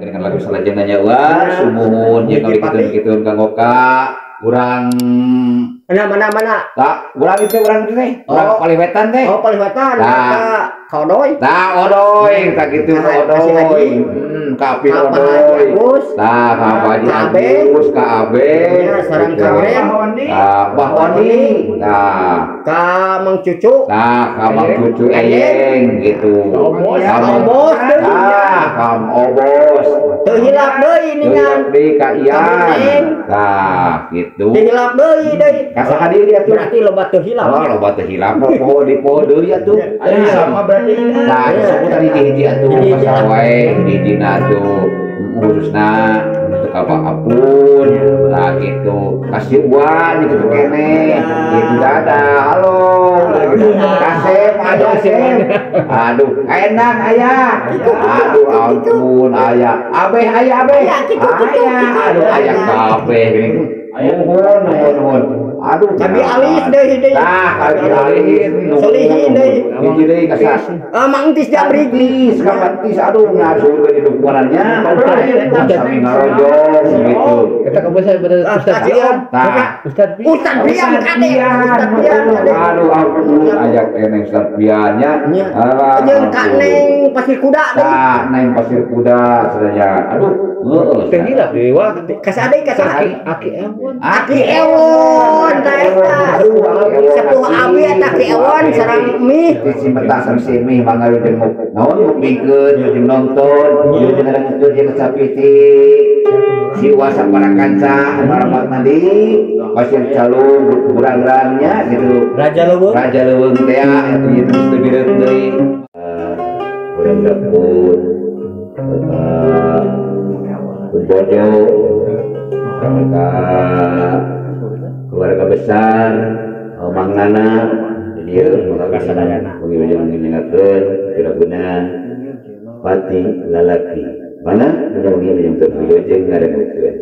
dengan lagu salajeng nanya wah sumuhun jeung ngikutkeun kanggo ka urang mana tak urang itu teh urang Paliwetan teh Paliwetan ka Odoy odoy tak gitu odoy ka Apin odoy tah ka Haji Agus ka Abe sareng ka Ren Mbah Oni ka Mang Cucu ka Mang Cucu Eyeng gitu Obos ka Obos teu hilap deui ningan deui ka Ian gitu teu hilap deui ka sakadi dia tuh berarti loba teu hilap loba teu hilap poho di poho deui atuh aya sama berarti nah disebut tadi hiji atuh pasal wae hijina atuh khususna untuk apa apun nah gitu kasih uang gitu kene gitu dada halo kasep aduh enak ayah aduh ampun ayah abeh aduh ayah kabeh nuhun aduh tapi alis deui kali alis solihin deui hiji deui kasas Mang Tis Jabrik kapantis aduh ngasuh ke dukungannya sami ngarojong gitu Kita kebiasaan pada Ustaz Brian. Ustaz Brian kade aduh ampun ajak neng Ustaz Briannya jeung ka Neng Pasir Kuda Neng Pasir Kuda sadaya aduh Teh hilap dewa. kasade Aki Ewon sepuh abi eta Ki Ewon sareng Mi simeta sareng si Mi mangga jeung naon ngupikeun jeung nonton jeung ngarengkeun jeung sapiti si wasa para kanca maramat mandi pasir calung urang-urangnya gitu Raja Leuweung teh atuh ieu teh bireuk deui urang dapur bojo sama keluarga besar Mang Nana dia mengasadayana pengibajan mengingatkeun piraguna pati lalaki mana menjauhi yang terpilih ngarengeun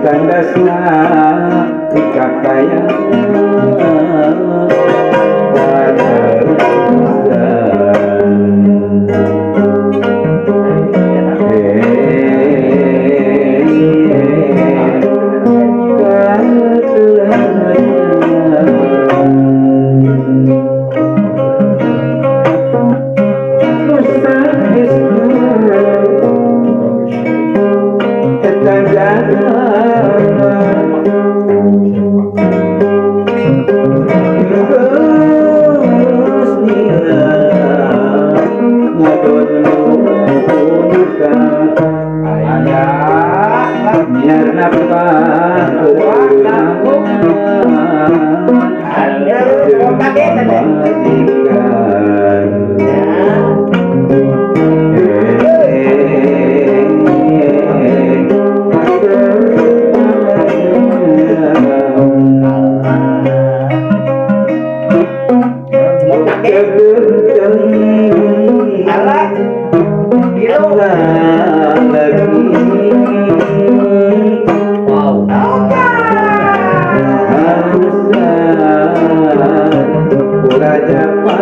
Kandasna ikakaya Raja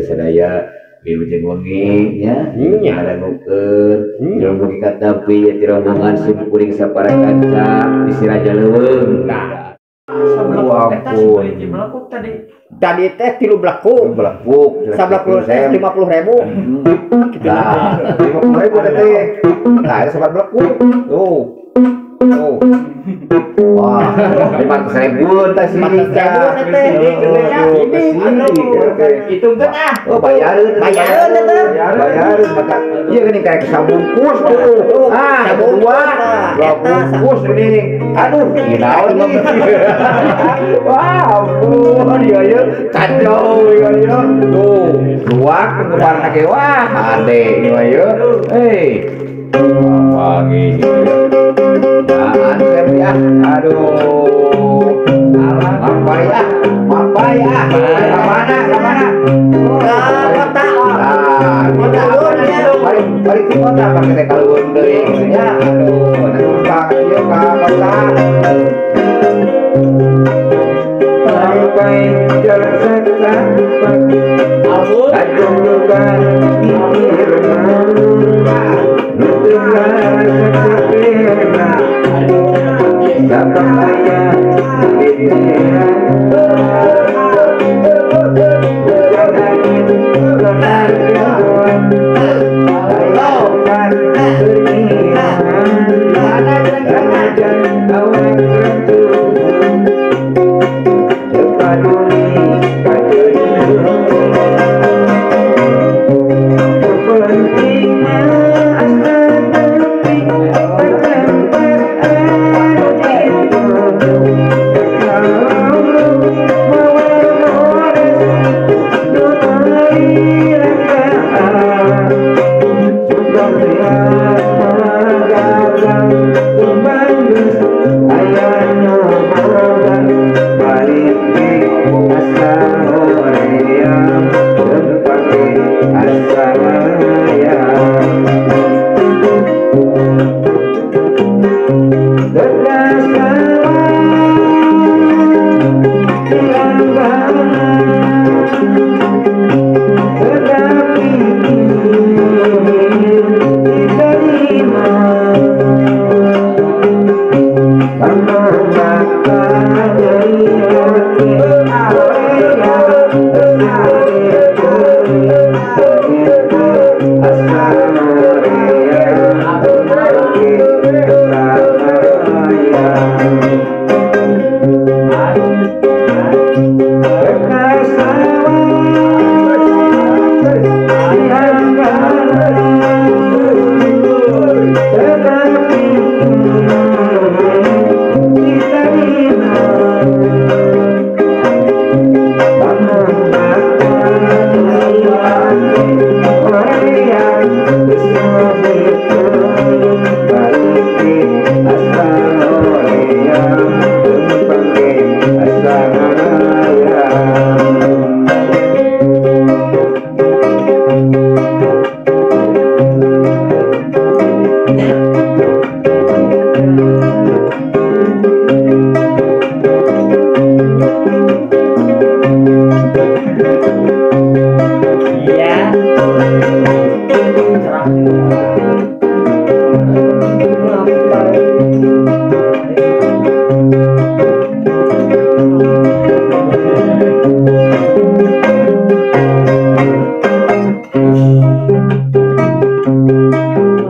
Sadaya wilujeng wengi nya ada nukeun jeung bagi katapi ti rombongan simkuring sapara kanca di Siraja Leuweung. Belakuk tadi teh 3 belakuk. Sablakuk teh 50.000. Nah, 50.000 teh. Nah, ada sabar belakuk. Tuh. Wah, 500.000 teh sih. 500.000 teh. Itu kan Oh, bayareun teh. Bayareun maka ieu geuning kayak kesabungkus tuh. Kedua, bungkus geuning. Aduh, ginaon nih. Wah, ampun ieu ieu kacau ieu. Tuh, luak kebarna ge wah, ade ieu ieu. Wangi. Ansep ya, aduh, mampai ya, kemana? Balik di kota, pakai teh kaluan deui ya, aduh, nanti ieu ka kota. Sampai jalan setan, ajung juga Iya.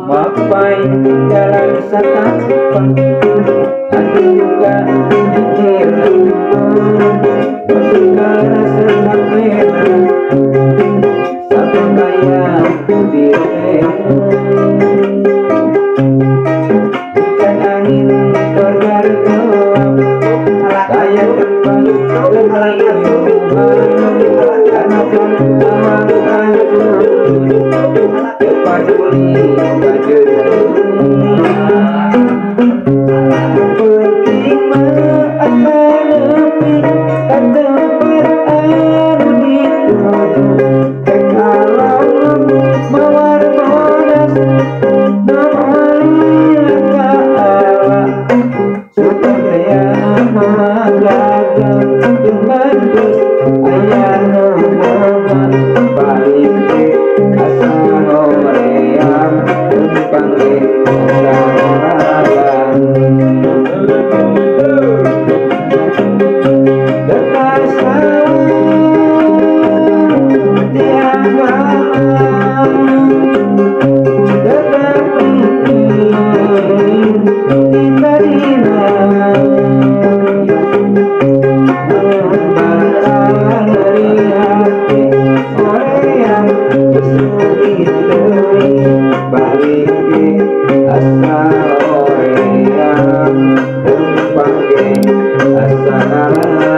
Mapai jalan satapan nanti juga mikir bersaudara sesakena sampai kaya diri hujan angin tergar gelap saya terpalu dengan Tuhan karena Tuhan peduli baju penting menepi kata beradu dituju kekalan mawar modas namanya kaala supaya magagal tumbus ayah nama balik asal yang panggil salam dekat tiap malam dekat tiba-tiba membantah dari hati orang yang kesulitan balik asal orang yang panggil asal